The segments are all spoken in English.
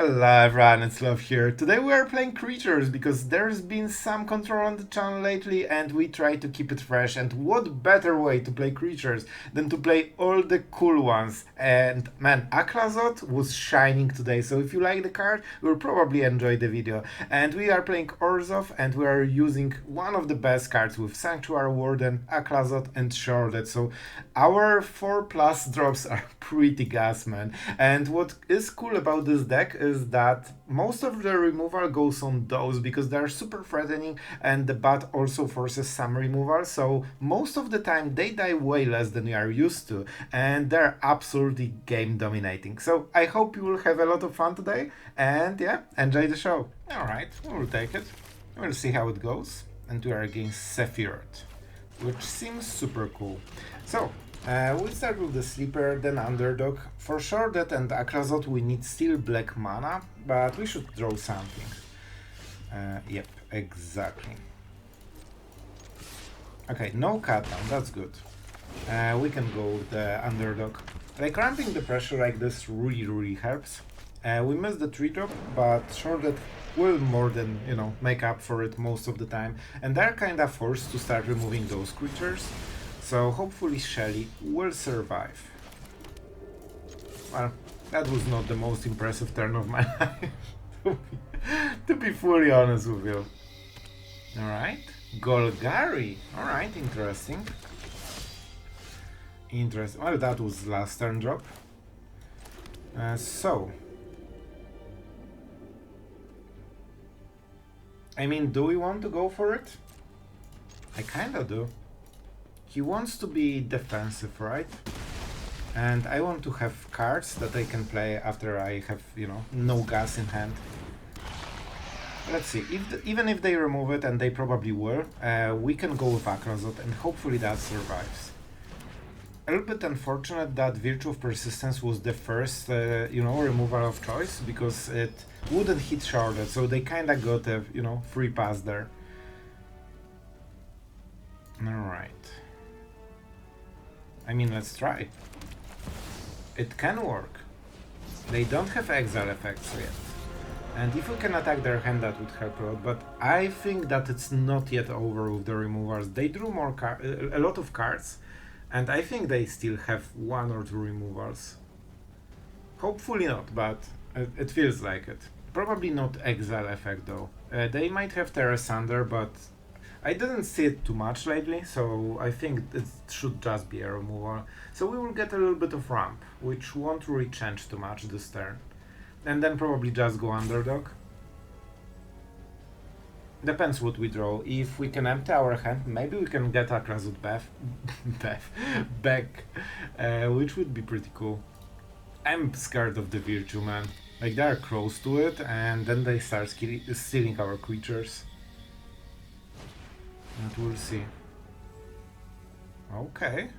Hello everyone, it's Sloth here. Today we are playing creatures because there's been some control on the channel lately and we try to keep it fresh, and what better way to play creatures than to play all the cool ones. And man, Aclazotz was shining today, so if you like the card, you'll probably enjoy the video. And we are playing Orzhov and we are using one of the best cards with Sanctuary Warden, Aclazotz and Sheoldred. So our 4+ drops are pretty gas, man. And what is cool about this deck is that most of the removal goes on those because they're super threatening, and the bat also forces some removal, so most of the time they die way less than we are used to, and they're absolutely game dominating. So I hope you will have a lot of fun today, and yeah, enjoy the show. Alright, we'll take it. We'll see how it goes. And we are against Sephiroth, which seems super cool. So, we'll start with the Sleeper, then Underdog. For Sheoldred and Aclazotz we need still black mana, but we should draw something. Yep, exactly. Okay, no cut down, that's good. We can go with the Underdog. Like, ramping the pressure like this really helps. We missed the 3-drop, but Sheoldred will more than, make up for it most of the time. And they're kinda forced to start removing those creatures. So hopefully Shelly will survive. Well, that was not the most impressive turn of my life, to be fully honest with you. Alright, Golgari. Alright, interesting. Well, that was last turn drop. I mean, do we want to go for it? I kinda do. He wants to be defensive, right? And I want to have cards that I can play after I have, no gas in hand. Let's see, even if they remove it, and they probably will, we can go with Aclazotz and hopefully that survives. A little bit unfortunate that Virtue of Persistence was the first, removal of choice, because it wouldn't hit Sheoldred, so they kinda got a, free pass there. Alright. I mean, let's try. It can work. They don't have exile effects yet. And if we can attack their hand, that would help a lot. But I think that it's not yet over with the removals. They drew a lot of cards, and I think they still have 1 or 2 removals. Hopefully not, but it feels like it. Probably not exile effect though. They might have Terra Sunder, but I didn't see it too much lately, so I think it should just be a removal. So we will get a little bit of ramp, which won't really change too much this turn. And then probably just go Underdog. Depends what we draw. If we can empty our hand, maybe we can get Aclazotz back, which would be pretty cool. I'm scared of the Virtue, man. Like, they're close to it, and then they start stealing our creatures. And we'll see. Okay.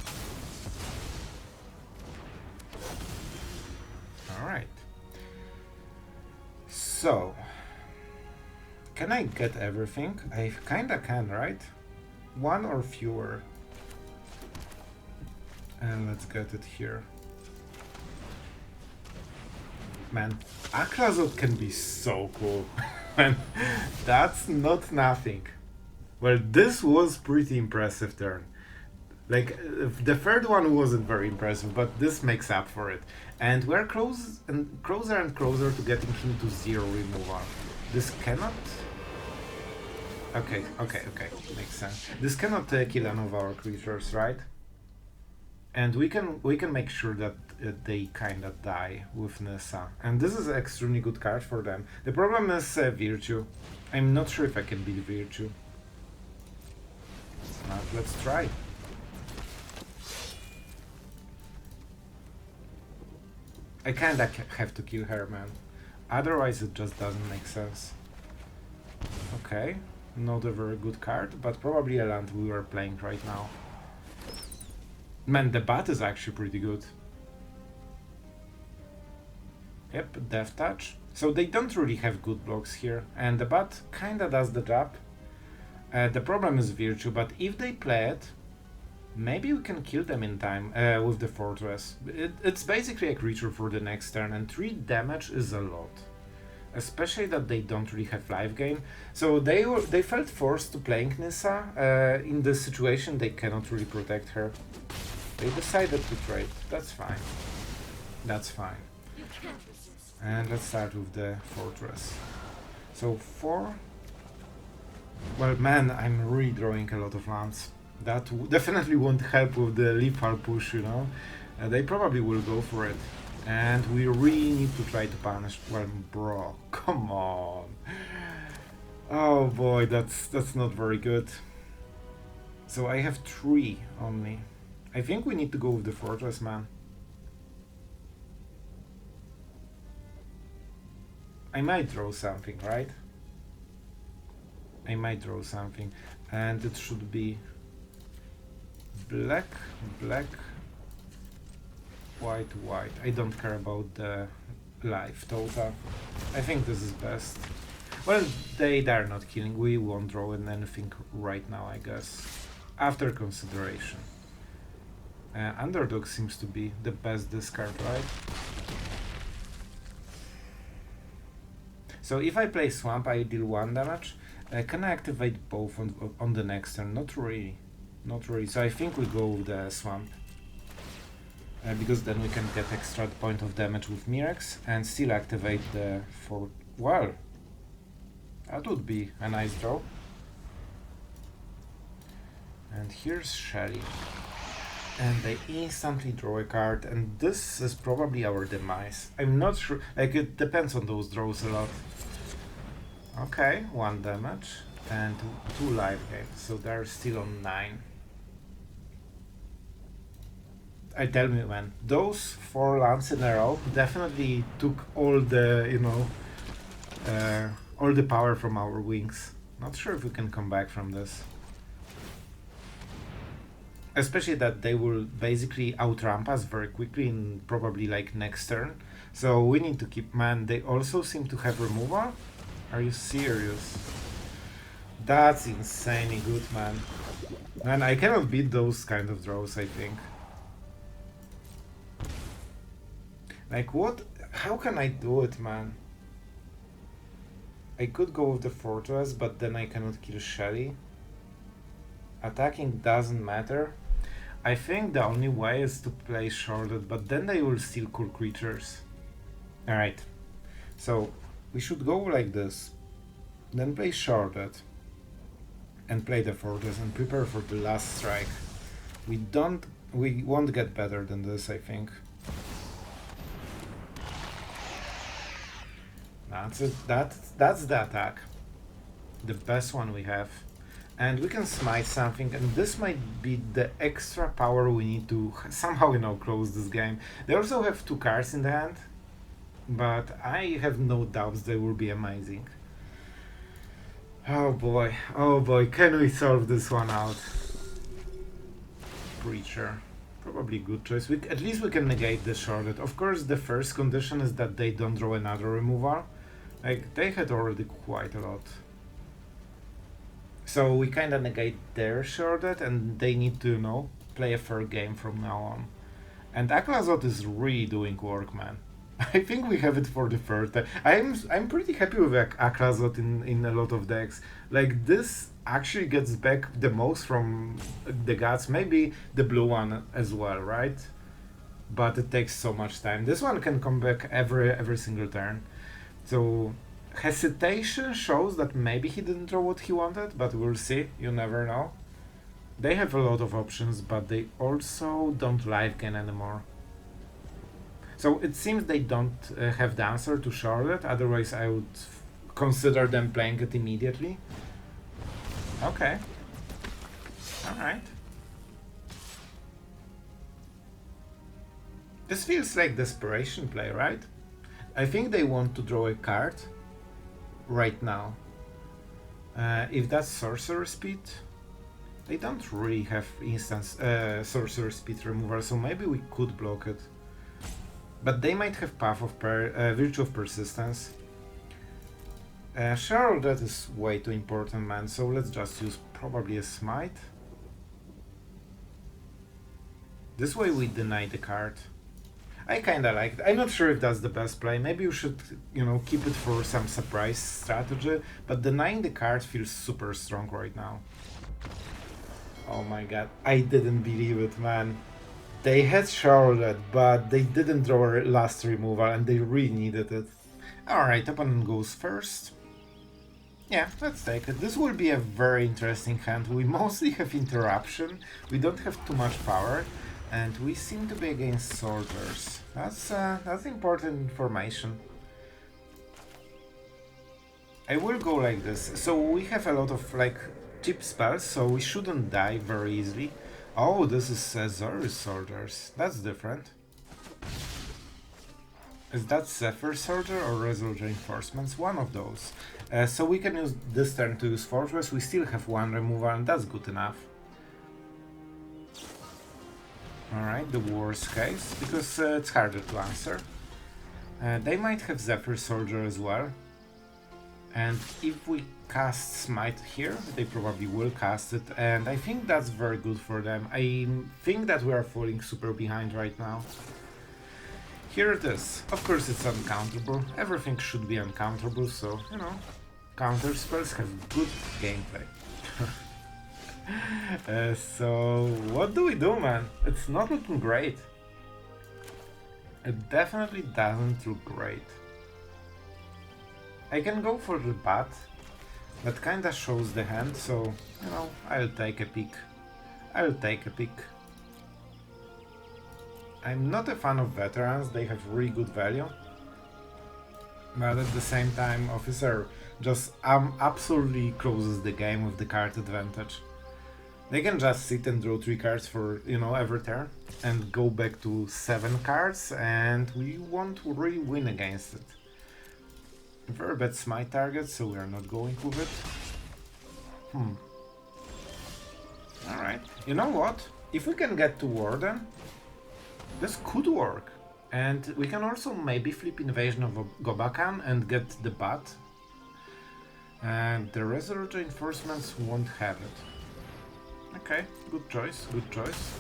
Alright. So, can I get everything? I kinda can, right? 1 or fewer. And let's get it here. Man, Aclazotz can be so cool. Man, that's not nothing. Well, this was pretty impressive turn. Like, the third one wasn't very impressive, but this makes up for it. And we're closer and closer to getting him to 0 removal. This cannot... Okay, makes sense. This cannot kill any of our creatures, right? And we can make sure that they kinda die with Nissa. And this is an extremely good card for them. The problem is Virtue. I'm not sure if I can beat Virtue. Let's try. I kinda have to kill her, man. Otherwise it just doesn't make sense. Okay, not a very good card, but probably a land we were playing right now. Man, the bat is actually pretty good. Yep, Death Touch. So they don't really have good blocks here, and the bat kinda does the job. The problem is Virtue, but if they play it, maybe we can kill them in time with the Fortress. It's basically a creature for the next turn, and 3 damage is a lot. Especially that they don't really have life gain. So they felt forced to playing Nissa. In this situation they cannot really protect her. They decided to trade. That's fine. That's fine. And let's start with the fortress. So 4. Well, man, I'm really drawing a lot of lands. That definitely won't help with the lethal push, you know. They probably will go for it. And we really need to try to punish. Well, bro, come on. Oh boy, that's not very good. So I have 3 only. I think we need to go with the fortress, man. I might draw something, right? I might draw something. And it should be black, black, white, white. I don't care about the life total. I think this is best. Well, they're not killing. We won't draw in anything right now, I guess. After consideration. Underdog seems to be the best discard, right? So if I play Swamp, I deal 1 damage. Can I activate both on the next turn? Not really. Not really. So I think we'll go with the Swamp. Because then we can get extra point of damage with Mirex and still activate the fort. Well, that would be a nice draw. And here's Shelly. And they instantly draw a card, and this is probably our demise. I'm not sure, like it depends on those draws a lot. Okay, 1 damage and 2 life gain, so they're still on 9. I tell me, man, those 4 lands in a row definitely took all the, you know, all the power from our wings. Not sure if we can come back from this. Especially that they will basically outramp us very quickly in probably like next turn. So we need to keep, man, they also seem to have removal? Are you serious? That's insanely good, man. Man, I cannot beat those kind of draws, I think. Like what? How can I do it, man? I could go with the fortress, but then I cannot kill Shelly. Attacking doesn't matter. I think the only way is to play Sheoldred, but then they will steal cool creatures. Alright, so we should go like this, then play Sheoldred, and play the fortress and prepare for the last strike. We won't get better than this, I think. That's it. That's the attack. The best one we have. And we can smite something, and this might be the extra power we need to somehow, you know, close this game. They also have 2 cards in the hand, but I have no doubts they will be amazing. Oh boy, can we solve this one out? Creature. Probably good choice. At least we can negate the Sheoldred. Of course, the first condition is that they don't draw another removal. Like, they had already quite a lot. So we kinda negate their Sheoldred, and they need to, you know, play a fair game from now on. And Aclazotz is really doing work, man. I think we have it for the third time. I'm pretty happy with Aclazotz in a lot of decks. Like, this actually gets back the most from the gods, maybe the blue one as well, right? But it takes so much time. This one can come back every single turn. So hesitation shows that maybe he didn't draw what he wanted, but we'll see. You never know. They have a lot of options, but they also don't life gain anymore. So it seems they don't have the answer to Sheoldred, otherwise I would consider them playing it immediately. Okay. Alright. This feels like desperation play, right? I think they want to draw a card right now. If that's Sorcerer Speed, they don't really have instance Sorcerer Speed removal, so maybe we could block it. But they might have Path of Virtue of Persistence. Sure, that is way too important, man, so let's just use probably a Smite. This way we deny the card. I kinda like it. I'm not sure if that's the best play. Maybe you should, you know, keep it for some surprise strategy, but denying the card feels super strong right now. Oh my god, I didn't believe it, man. They had Sheoldred, but they didn't draw a last removal and they really needed it. Alright, opponent goes first. Yeah, let's take it. This will be a very interesting hand. We mostly have interruption, we don't have too much power, and we seem to be against soldiers. That's important information. I will go like this. So we have a lot of like cheap spells, so we shouldn't die very easily. Oh, this is Zorus soldiers. That's different. Is that Zephyr Soldier or Resolute Reinforcements? One of those. So we can use this turn to use Fortress. We still have one removal and that's good enough. Alright, the worst case, because it's harder to answer. They might have Zephyr Soldier as well. And if we cast Smite here, they probably will cast it, and I think that's very good for them. I think that we are falling super behind right now. Here it is. Of course it's uncounterable. Everything should be uncounterable, so, you know, counter spells have good gameplay. So, what do we do, man? It's not looking great. It definitely doesn't look great. I can go for the bat. That kinda shows the hand, so, you know, I'll take a pick. I'll take a pick. I'm not a fan of veterans, they have really good value. But at the same time, Officer just absolutely closes the game with the card advantage. They can just sit and draw 3 cards for, you know, every turn and go back to 7 cards, and we won't really win against it. Very bad Smite target, so we are not going with it. Alright, you know what? If we can get to Warden, this could work. And we can also maybe flip Invasion of Gobakhan and get the Bat. And the Resolute Reinforcements won't have it. Okay, good choice, good choice.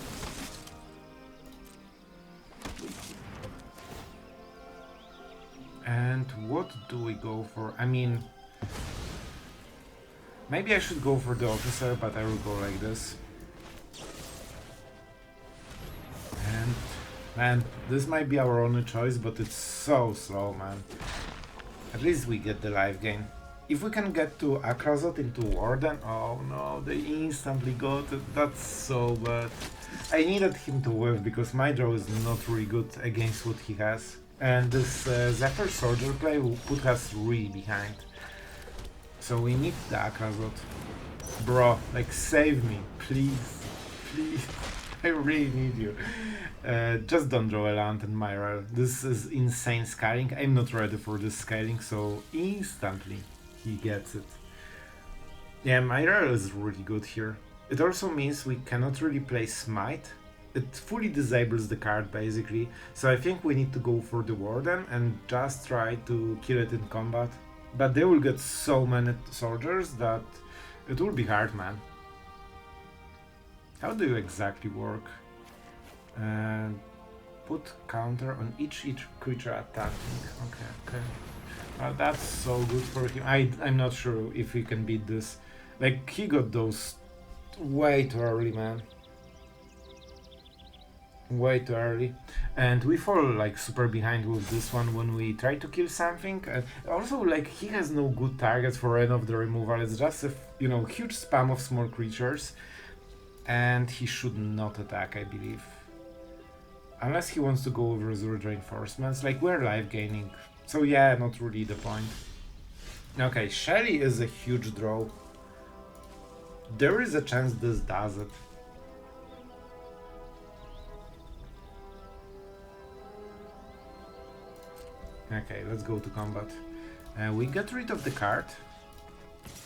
And what do we go for? I mean, maybe I should go for the Officer, but I will go like this. And, man, this might be our only choice, but it's so slow, man. At least we get the life gain. If we can get to Aclazotz into Warden, oh no, they instantly got it. That's so bad. I needed him to whiff because my draw is not really good against what he has. And this Zephyr Soldier play will put us really behind. So we need the Aclazotz. Bro, like save me, please, please. I really need you. Just don't draw a land and Mire. This is insane scaling. I'm not ready for this scaling, so instantly he gets it. Yeah, Mire is really good here. It also means we cannot really play Smite. It fully disables the card basically, so I think we need to go for the Warden and just try to kill it in combat. But they will get so many soldiers that it will be hard, man. How do you exactly work? Put counter on each creature attacking. Okay. That's so good for him. I'm not sure if he can beat this. Like, he got those way too early, man. Way too early, and we fall like super behind with this one when we try to kill something. Also, like, he has no good targets for any of the removal. It's just a, you know, huge spam of small creatures, and he should not attack, I believe, unless he wants to go over Resolute Reinforcements. Like, we're life gaining, so yeah, not really the point. Okay, Shelly is a huge draw. There is a chance this does it. Okay, let's go to combat. We get rid of the card.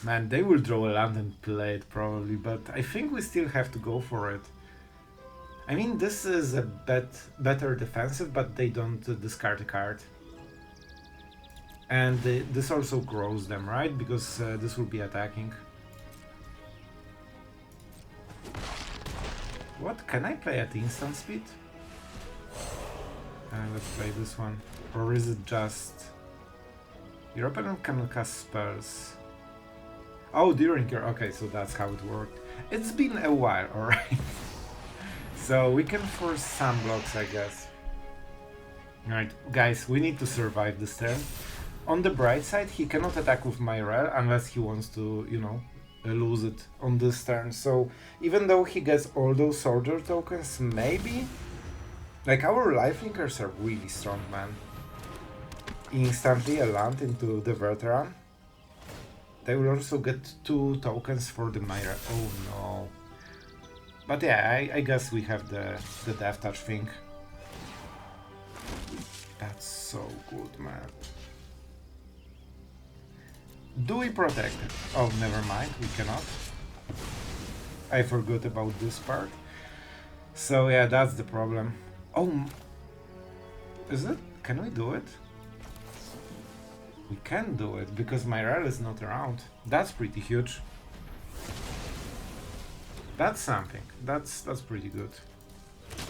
Man, they will draw a land and play it probably, but I think we still have to go for it. I mean, this is a better defensive, but they don't discard a card. And this also grows them, right? Because this will be attacking. What? Can I play at instant speed? let's play this one. Or is it just... Your opponent can cast spells. Oh, during your... Okay, so that's how it worked. It's been a while, alright. So we can force some blocks, I guess. Alright, guys, we need to survive this turn. On the bright side, he cannot attack with Mire unless he wants to, you know, lose it on this turn. So even though he gets all those soldier tokens, maybe... Like, our lifelinkers are really strong, man. Instantly a land into the veteran. They will also get 2 tokens for the Mire. Oh no. But yeah, I guess we have the Death Touch thing. That's so good, man. Do we protect it? Oh, never mind, we cannot. I forgot about this part. So yeah, that's the problem. Oh, is it? Can we do it? We can do it, because Mire is not around. That's pretty huge. That's something. That's pretty good.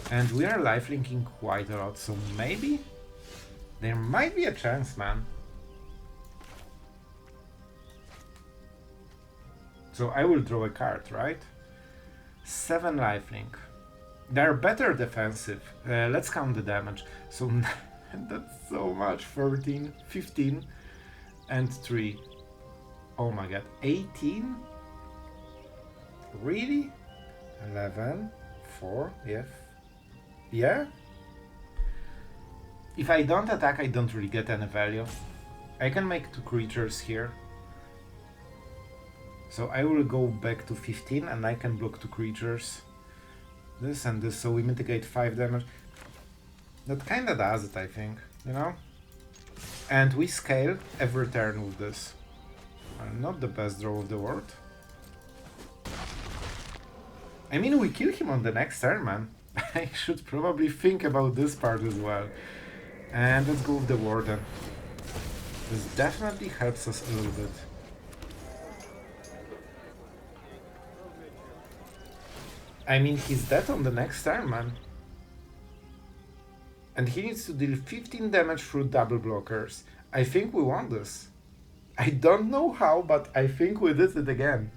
And we are lifelinking quite a lot, so maybe there might be a chance, man. So I will draw a card, right? 7 lifelink. They're better defensive. Let's count the damage. So that's so much. 13, 15, and 3. Oh my god. 18? Really? 11, 4, yes. Yeah? If I don't attack, I don't really get any value. I can make 2 creatures here. So I will go back to 15 and I can block 2 creatures. This and this, so we mitigate 5 damage. That kinda does it, I think, you know? And we scale every turn with this. Not the best draw of the world. I mean, we kill him on the next turn, man. I should probably think about this part as well. And let's go with the Warden. This definitely helps us a little bit. I mean, he's dead on the next turn, man. And he needs to deal 15 damage through double blockers. I think we won this. I don't know how, but I think we did it again.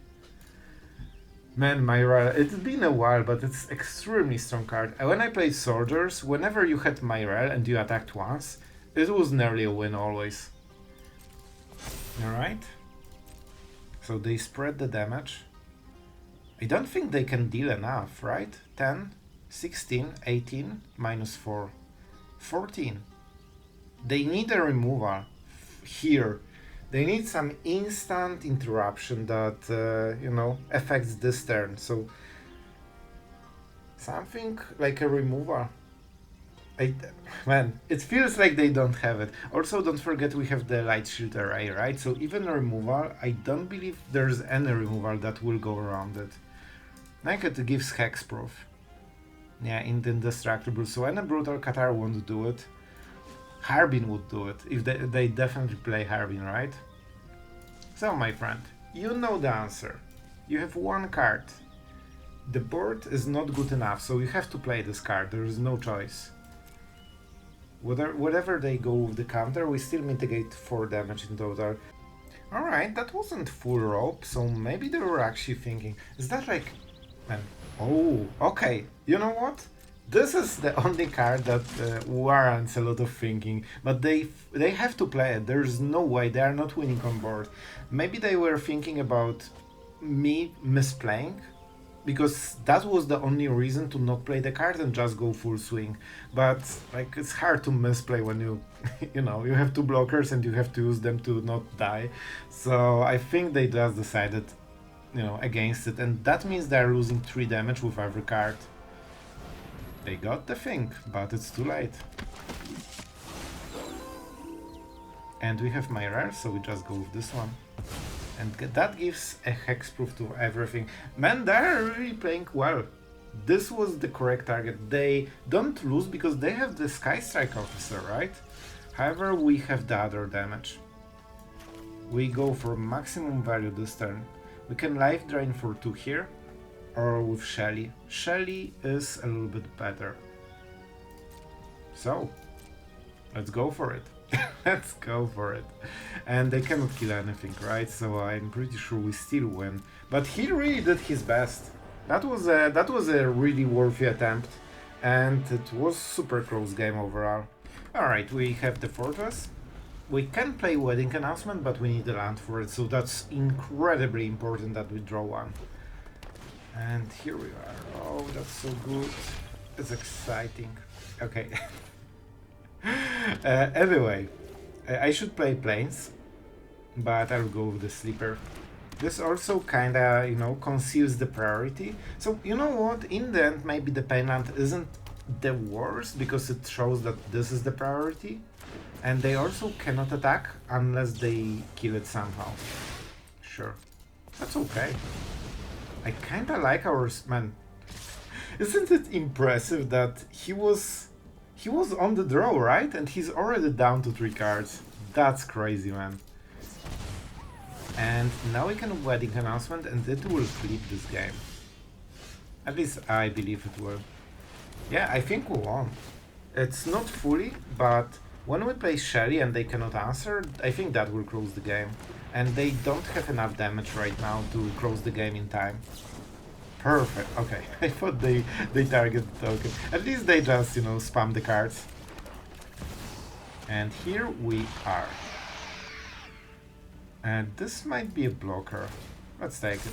Man, Mire, it's been a while, but it's extremely strong card. When I played Soldiers, whenever you had Mire and you attacked once, it was nearly a win always. Alright. So they spread the damage. I don't think they can deal enough, right? 10, 16, 18, minus 4. 14. They need a removal here. They need some instant interruption that, you know, affects this turn. So, something like a removal. Man, it feels like they don't have it. Also, don't forget we have the Light Shield Array, right? So even a removal, I don't believe there's any removal that will go around it. Like it gives hexproof. Yeah, indestructible. So any Brutal Catar won't do it. Harbin would do it, if they definitely play Harbin, right? So my friend, you know the answer. You have 1 card. The board is not good enough, so you have to play this card, there is no choice. Whatever they go with the counter, we still mitigate 4 damage in total. Alright, that wasn't full rope, so maybe they were actually thinking, is that like... Oh, okay, you know what? This is the only card that warrants a lot of thinking, but they have to play it. There's no way, they are not winning on board. Maybe they were thinking about me misplaying, because that was the only reason to not play the card and just go full swing. But like, it's hard to misplay when you, you know, you have 2 blockers and you have to use them to not die. So I think they just decided, you know, against it, and that means they're losing 3 damage with every card. They got the thing, but it's too late. And we have Mire, so we just go with this one. And that gives a hexproof to everything. Man, they're really playing well. This was the correct target. They don't lose because they have the Sky Strike Officer, right? However, we have the other damage. We go for maximum value this turn. We can Life Drain for 2 here. Or with Shelly. Shelly is a little bit better. So, Let's go for it. Let's go for it. And they cannot kill anything, right? So I'm pretty sure we still win. But he really did his best. That was a really worthy attempt. And it was super close game overall. Alright, we have the fortress. We can play Wedding Announcement, but we need a land for it. So that's incredibly important that we draw one. And here we are. Oh, that's so good. It's exciting. Okay. Anyway, I should play Plains, but I'll go with the Sleeper. This also kinda, you know, conceals the priority. So, you know what? In the end, maybe the Painland isn't the worst, because it shows that this is the priority. And they also cannot attack unless they kill it somehow. Sure. That's okay. I kinda like our man. Isn't it impressive that he was on the draw, right? And he's already down to 3 cards. That's crazy, man. And now we can Wedding Announcement, and it will flip this game. At least I believe it will. Yeah, I think we won. It's not fully, but when we play Shelly and they cannot answer, I think that will close the game. And they don't have enough damage right now to close the game in time. Perfect. Okay, I thought they target the token. At least they just, you know, spam the cards. And here we are. And this might be a blocker. Let's take it.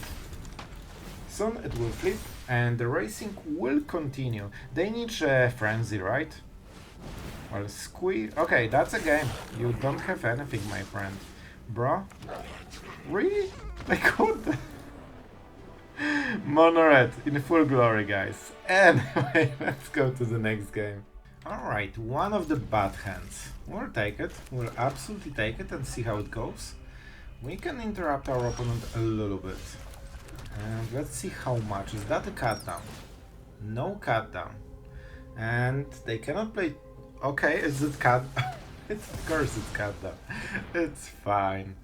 Soon it will flip, and the racing will continue. They need Frenzy, right? Well, squeeze. Okay, that's a game. You don't have anything, my friend. Bro? Really? Like, what the... Mono red in full glory, guys. Anyway, let's go to the next game. Alright, one of the bad hands. We'll take it. We'll absolutely take it and see how it goes. We can interrupt our opponent a little bit. And let's see how much. Is that a cut down? No cut down. And they cannot play... Okay, is it cut? Of course it's cut down. It's fine.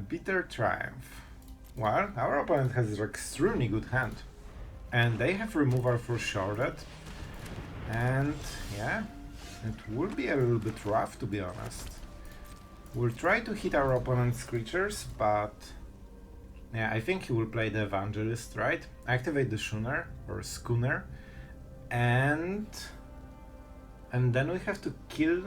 Bitter Triumph. Well, our opponent has an extremely good hand. And they have removal for Sheoldred. And yeah, it will be a little bit rough, to be honest. We'll try to hit our opponent's creatures, but yeah, I think he will play the Evangelist, right? Activate the Schooner or Schooner, and then we have to kill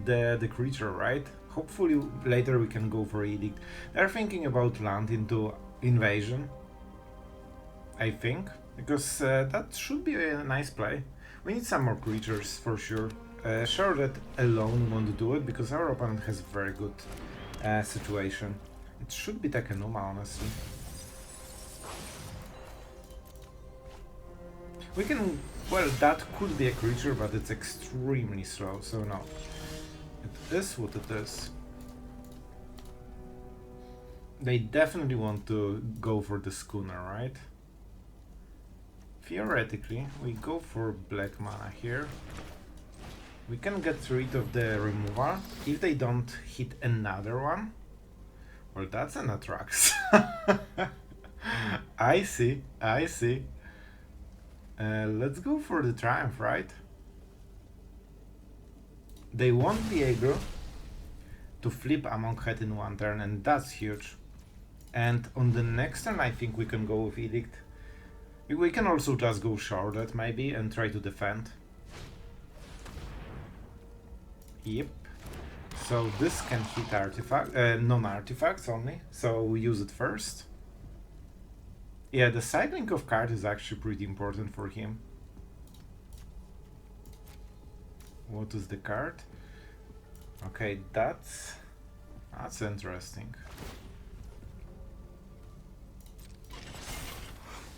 the creature, right? Hopefully later we can go for Edict. They're thinking about land into Invasion, I think, because that should be a nice play. We need some more creatures for sure. Sheoldred alone won't do it because our opponent has a very good situation. It should be Takenuma, honestly. We can... Well, that could be a creature, but it's extremely slow, so no. It is what it is. They definitely want to go for the Schooner, right? Theoretically, we go for black mana here. We can get rid of the removal if they don't hit another one. Well, that's an Atrax. I see, I see. Let's go for the Triumph, right? They won't be able to flip Among Head in one turn, and that's huge. And on the next turn, I think we can go with Edict. We can also just go Sheoldred maybe and try to defend. Yep. So this can hit artifact, non-artifacts only. So we use it first. Yeah, the cycling of card is actually pretty important for him. What is the card? Okay, that's interesting.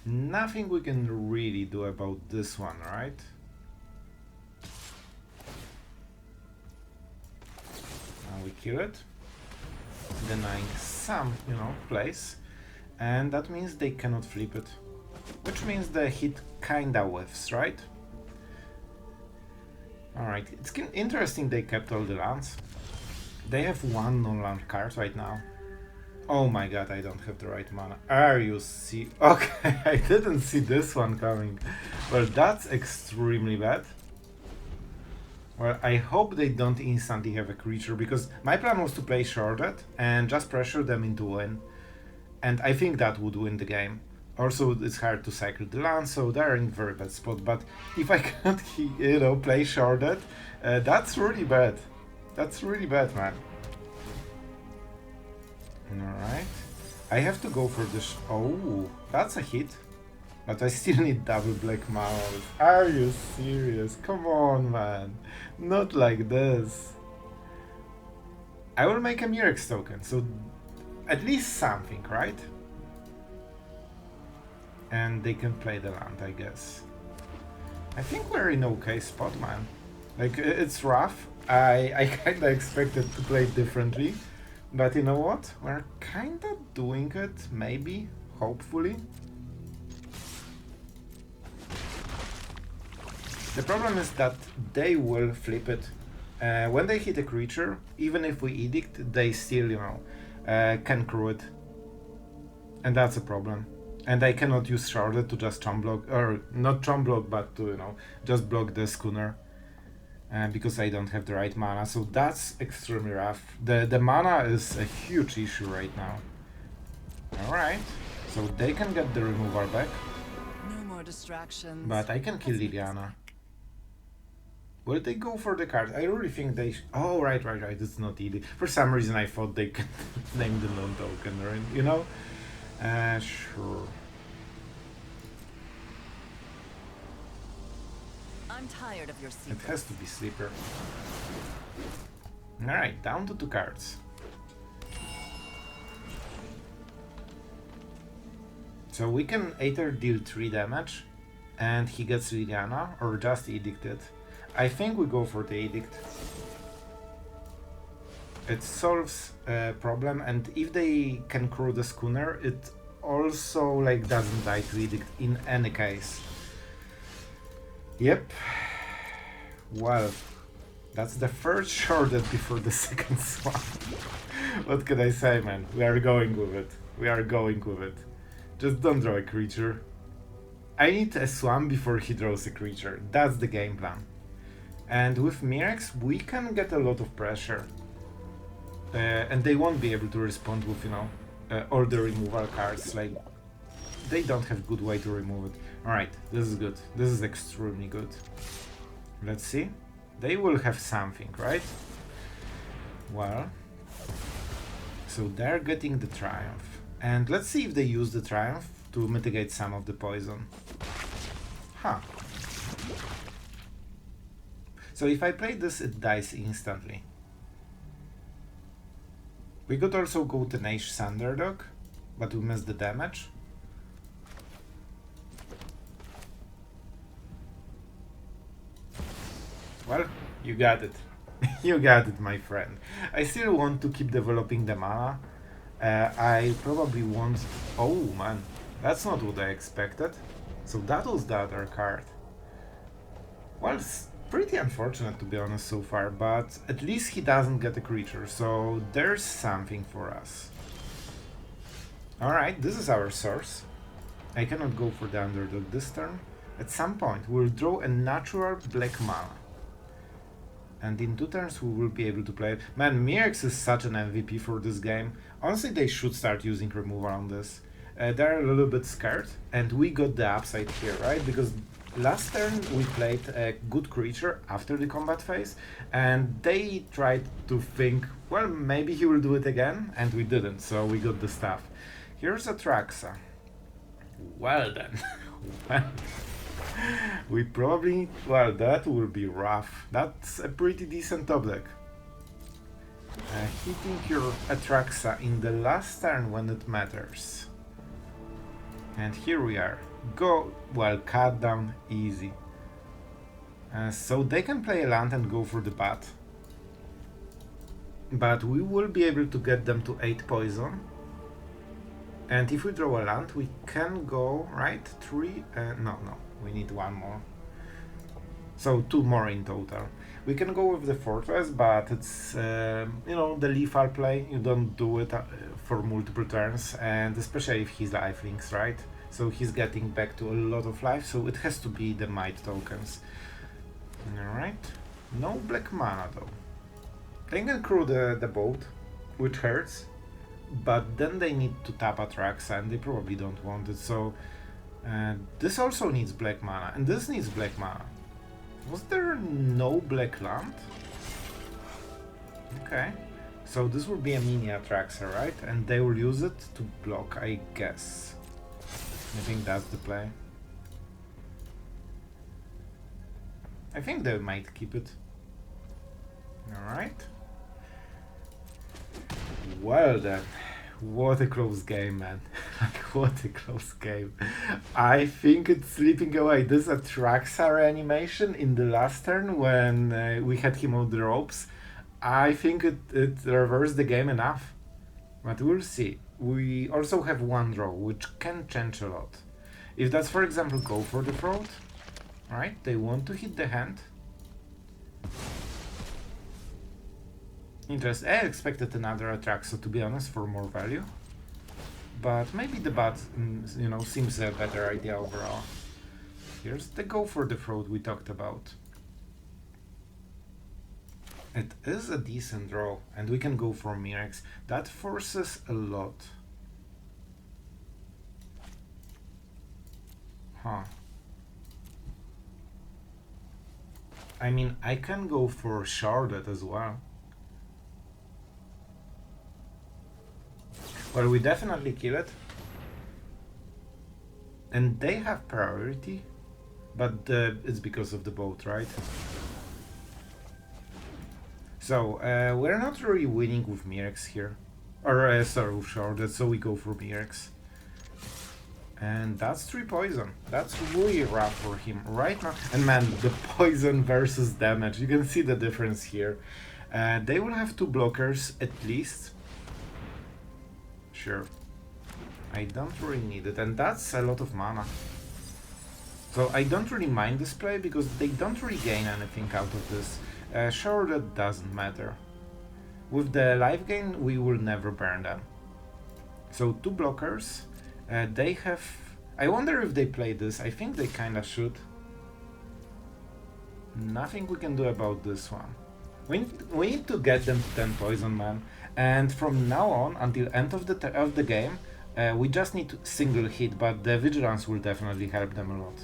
Nothing we can really do about this one, right? Now we kill it, denying some, place, and that means they cannot flip it, which means the hit kinda whiffs, right? Alright, it's interesting they kept all the lands. They have one non-land card right now. Oh my god, I don't have the right mana. Are you see? Okay, I didn't see this one coming. Well, that's extremely bad. Well, I hope they don't instantly have a creature, because my plan was to play Sheoldred and just pressure them into win. And I think that would win the game. Also, it's hard to cycle the land, so they're in very bad spot. But if I can't, play Sheoldred, that's really bad. That's really bad, man. Alright. I have to go for this. Oh, that's a hit. But I still need double black mana. Are you serious? Come on, man. Not like this. I will make a Mirex token, so at least something, right? And they can play the land, I guess. I think we're in okay spot, man. Like, it's rough. I kinda expected to play differently. But you know what? We're kinda doing it, maybe, hopefully. The problem is that they will flip it. When they hit a creature, even if we edict, they still, can crew it. And that's a problem. And I cannot use Sheoldred to just chump block, or not chump block, but to, just block the schooner. Because I don't have the right mana, so that's extremely rough. The mana is a huge issue right now. Alright, so they can get the removal back. No more distractions. But I can kill Liliana. Will they go for the card? I really think they oh, right, it's not easy. For some reason I thought they could name the non-token, right? Sure. I'm tired of your secrets. It has to be Sleeper. Alright, down to 2 cards. So we can either deal 3 damage and he gets Liliana, or just Edict it. I think we go for the Edict. It solves a problem, and if they can crew the schooner, it also doesn't die to Edict in any case. Yep. Well, that's the first Sheoldred before the second swamp. What can I say, man? We are going with it. We are going with it. Just don't draw a creature. I need a swamp before he draws a creature. That's the game plan. And with Mirex, we can get a lot of pressure. And they won't be able to respond with, all the removal cards. They don't have good way to remove it. Alright, this is good. This is extremely good. Let's see. They will have something, right? Well, so they're getting the Triumph. And let's see if they use the Triumph to mitigate some of the poison. Huh. So if I play this, it dies instantly. We could also go Tenacious Underdog, but we missed the damage. Well, you got it. You got it, my friend. I still want to keep developing the mana. I probably want... Oh, man. That's not what I expected. So that was the other card. Well, it's pretty unfortunate, to be honest, so far, but at least he doesn't get a creature, so there's something for us. Alright, this is our source. I cannot go for the underdog this turn. At some point, we'll draw a natural black mana. And in 2 turns we will be able to play it. Man, Mirex is such an MVP for this game. Honestly, they should start using removal on this. They're a little bit scared, and we got the upside here, right? Because last turn we played a good creature after the combat phase, and they tried to think, well, maybe he will do it again, and we didn't, so we got the stuff. Here's Atraxa. Well then. Well, we probably... Well, that will be rough. That's a pretty decent top deck. Hitting your Atraxa in the last turn when it matters. And here we are. Go... Well, cut down easy. So they can play a land and go for the bat. But we will be able to get them to 8 poison. And if we draw a land, we can go, right? 3... no. We need 1 more. So 2 more in total. We can go with the fortress, but it's, the lethal play. You don't do it for multiple turns, and especially if he's lifelinks, right? So he's getting back to a lot of life, so it has to be the might tokens. Alright. No black mana though. They can crew the boat, which hurts, but then they need to tap Atraxa and they probably don't want it, so this also needs black mana, and this needs black mana. Was there no black land? Okay, so this will be a mini Atraxa, right? And they will use it to block, I guess. I think that's the play. I think they might keep it. Alright. Well then, what a close game, man. What a close game. I think it's slipping away. This Atraxa animation in the last turn when we had him on the ropes, I think it reversed the game enough. But we'll see. We also have one draw, which can change a lot. If that's, for example, go for the throat, right? They want to hit the hand. Interesting. I expected another Atraxa, to be honest, for more value. But maybe the bat, you know, seems a better idea overall. Here's the go for the throat we talked about. It is a decent draw, and we can go for Mirex. That forces a lot. Huh. I mean, I can go for Sheoldred as well. Well, we definitely kill it. And they have priority, but it's because of the boat, right? So, we're not really winning with Mirex here. Or, sorry, with Sheoldred, so we go for Mirex. And that's 3 poison. That's really rough for him right now. And man, the poison versus damage, you can see the difference here. They will have 2 blockers at least. Sure. I don't really need it, and that's a lot of mana. So I don't really mind this play because they don't really gain anything out of this. Sure, that doesn't matter. With the life gain, we will never burn them. So 2 blockers. They have... I wonder if they play this. I think they kinda should. Nothing we can do about this one. We need to get them to 10 poison, man. And from now on, until end of the game, we just need to single hit, but the Vigilance will definitely help them a lot.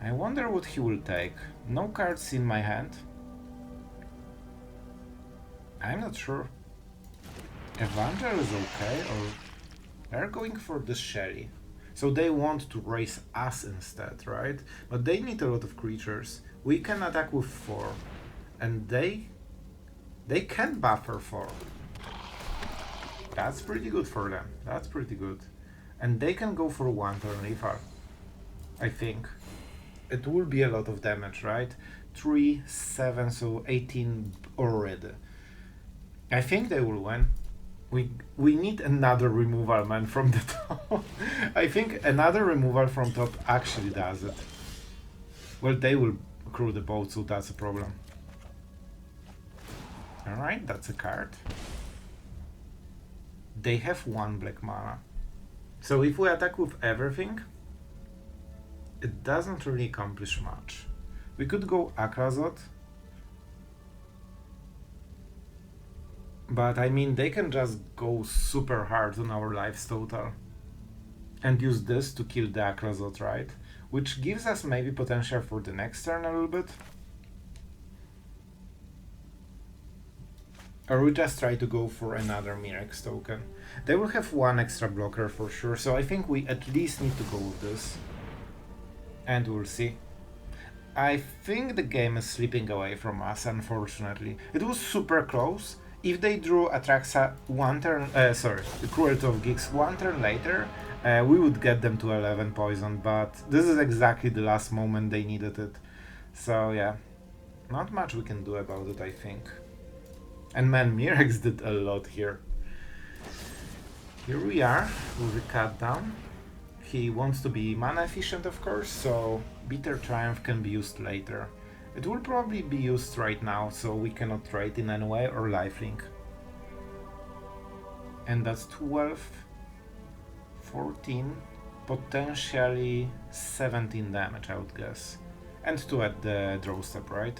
I wonder what he will take. No cards in my hand. I'm not sure. Evangel is okay, or they're going for the Shelly. So they want to raise us instead, right? But they need a lot of creatures. We can attack with 4. And they can buffer 4. That's pretty good for them. That's pretty good. And they can go for 1 turn lethal. I think. It will be a lot of damage, right? 3, 7, so 18 already. I think they will win. We need another removal, man, from the top. I think another removal from top actually does it. Well, they will crew the boat, so that's a problem. Alright, that's a card. They have 1 black mana. So if we attack with everything, it doesn't really accomplish much. We could go Aclazotz. But I mean, they can just go super hard on our lives total. And use this to kill the Aclazotz, right? Which gives us maybe potential for the next turn a little bit. Or we just try to go for another Mirex token. They will have 1 extra blocker for sure, so I think we at least need to go with this. And we'll see. I think the game is slipping away from us, unfortunately. It was super close. If they drew Atraxa 1 turn, the Cruelty of Geeks 1 turn later, we would get them to 11 poison, but this is exactly the last moment they needed it. So yeah, not much we can do about it, I think. And man, Mirex did a lot here. Here we are with the cut down. He wants to be mana efficient, of course, so Bitter Triumph can be used later. It will probably be used right now, so we cannot trade in any way, or lifelink. And that's 12, 14, potentially 17 damage, I would guess. And 2 at the draw step, right?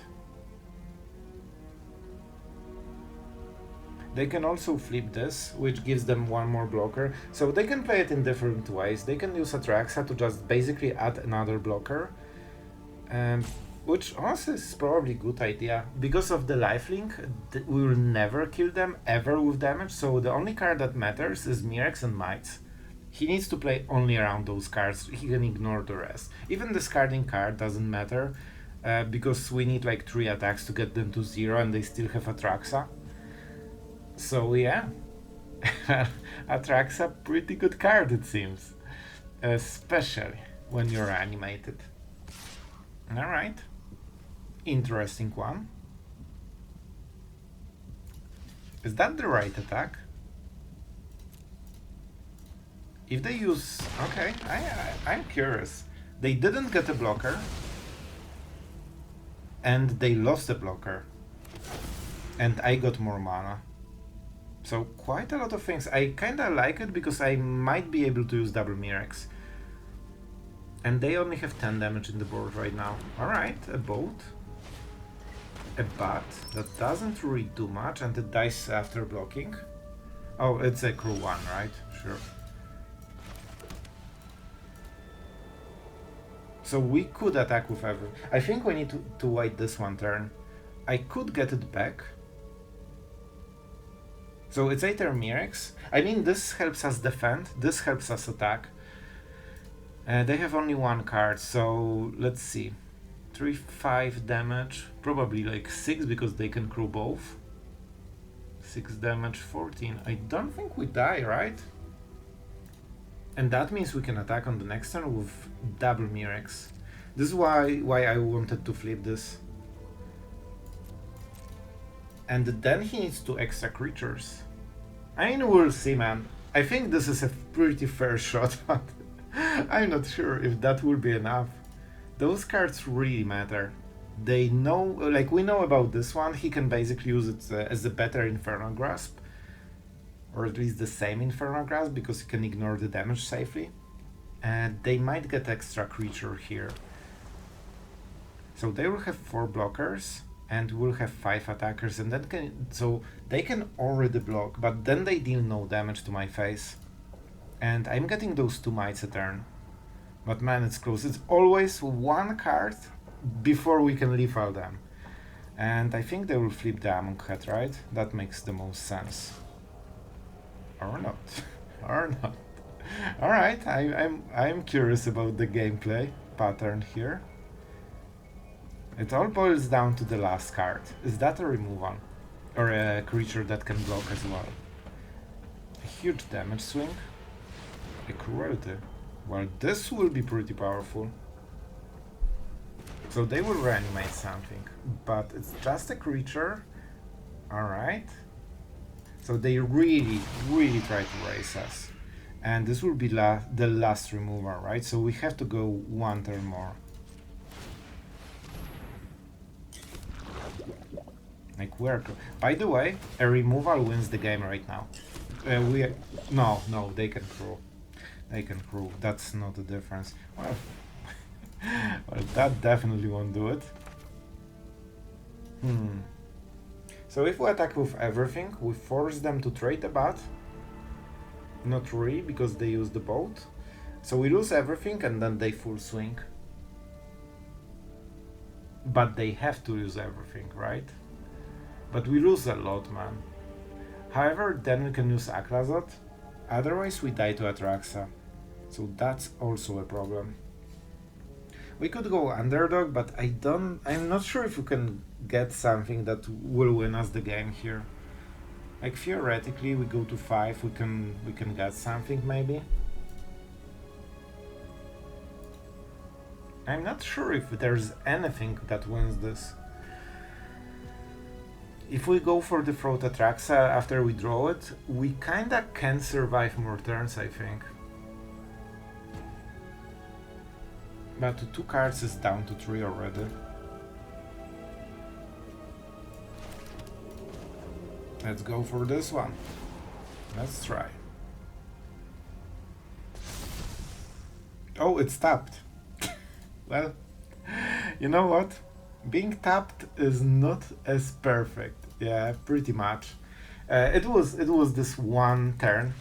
They can also flip this, which gives them one more blocker. So they can play it in different ways. They can use Atraxa to just basically add another blocker. Which honestly is probably a good idea. Because of the lifelink, we will never kill them ever with damage. So the only card that matters is Mirex and Mites. He needs to play only around those cards. He can ignore the rest. Even discarding card doesn't matter. Because we need like 3 attacks to get them to 0 and they still have Atraxa. So yeah, Atraxa, pretty good card it seems, especially when you're animated. Alright, interesting one. Is that the right attack? If they use... okay, I'm curious. They didn't get a blocker, and they lost a blocker, and I got more mana. So quite a lot of things. I kinda like it because I might be able to use double Mirex. And they only have 10 damage in the board right now. Alright, a boat. A bat. That doesn't really do much and it dies after blocking. Oh, it's a crew 1, right? Sure. So we could attack with everything. I think we need to wait this one turn. I could get it back. So it's Aether Mirex. I mean, this helps us defend, this helps us attack. They have only 1 card, so let's see. 3-5 damage, probably like 6 because they can crew both. 6 damage, 14. I don't think we die, right? And that means we can attack on the next turn with double Mirex. This is why I wanted to flip this. And then he needs 2 extra creatures. I mean, we'll see, man. I think this is a pretty fair shot, but I'm not sure if that will be enough. Those cards really matter. They know, like we know about this one, he can basically use it as a better Infernal Grasp. Or at least the same Infernal Grasp, because he can ignore the damage safely. And they might get extra creature here. So they will have 4 blockers. And we'll have 5 attackers, and then so they can already block, but then they deal no damage to my face. And I'm getting those 2 mites a turn. But man, it's close. It's always 1 card before we can lethal them. And I think they will flip the Amok Head, right? That makes the most sense. Or not. Or not. Alright, I'm curious about the gameplay pattern here. It all boils down to the last card. Is that a removal? Or a creature that can block as well? A huge damage swing? A cruelty? Well, this will be pretty powerful. So they will reanimate something. But it's just a creature. Alright. So they really try to race us. And this will be the last removal, right? So we have to go 1 turn more. Like by the way, a removal wins the game right now. No, they can crew. They can crew. That's not the difference. Well, well, that definitely won't do it. So if we attack with everything, we force them to trade the bat. Not really, because they use the boat. So we lose everything and then they full swing. But they have to use everything, right? But we lose a lot, man. However, then we can use Aclazotz. Otherwise we die to Atraxa. So that's also a problem. We could go Underdog, but I'm not sure if we can get something that will win us the game here. Like theoretically we go to 5, we can get something maybe. I'm not sure if there's anything that wins this. If we go for the Throat Atraxa after we draw it, we kinda can survive more turns, I think. But 2 cards is down to 3 already. Let's go for this one. Let's try. Oh, it's tapped. Well, you know what? Being tapped is not as perfect. Yeah, pretty much. It was this one turn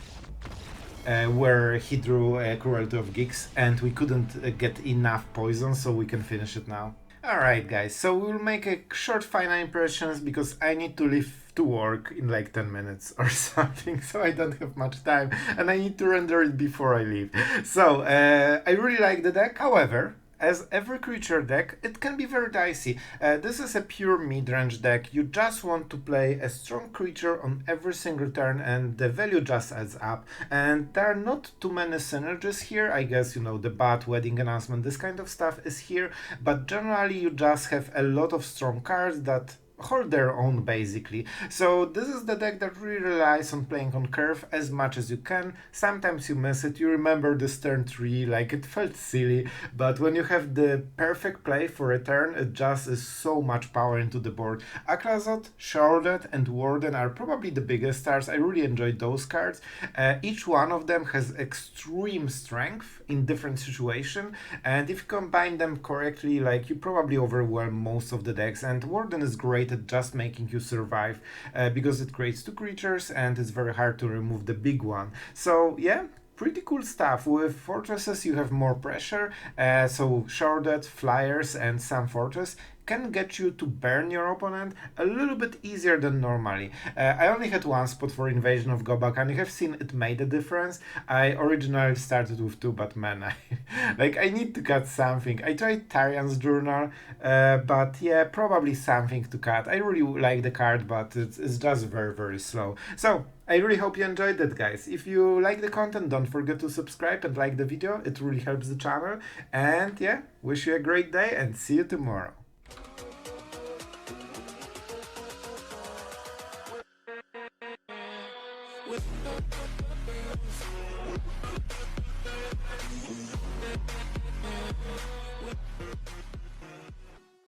where he drew a Cruelty of Geeks, and we couldn't get enough poison, so we can finish it now. Alright guys, so we'll make a short final impressions because I need to leave to work in like 10 minutes or something, so I don't have much time and I need to render it before I leave. So, I really like the deck, however, as every creature deck, it can be very dicey. This is a pure mid-range deck. You just want to play a strong creature on every single turn and the value just adds up. And there are not too many synergies here. I guess, you know, the Bat, Wedding Announcement, this kind of stuff is here. But generally you just have a lot of strong cards that hold their own basically. So this is the deck that really relies on playing on curve as much as you can. Sometimes you miss it, you remember this turn 3, like it felt silly, but when you have the perfect play for a turn, it just is so much power into the board. Aclazotz, Sheoldred and Warden are probably the biggest stars. I really enjoyed those cards. Each one of them has extreme strength in different situations, and if you combine them correctly, like you probably overwhelm most of the decks. And Warden is great at just making you survive because it creates 2 creatures and it's very hard to remove the big one. So yeah, pretty cool stuff. With fortresses you have more pressure, so Sheoldred, flyers and some fortress can get you to burn your opponent a little bit easier than normally. I only had one spot for Invasion of Gobakhan. You have seen it made a difference. I originally started with 2, but man, I need to cut something. I tried Tarian's Journal, but yeah, probably something to cut. I really like the card, but it's just very, very slow. So, I really hope you enjoyed that, guys. If you like the content, don't forget to subscribe and like the video. It really helps the channel. And yeah, wish you a great day and see you tomorrow. With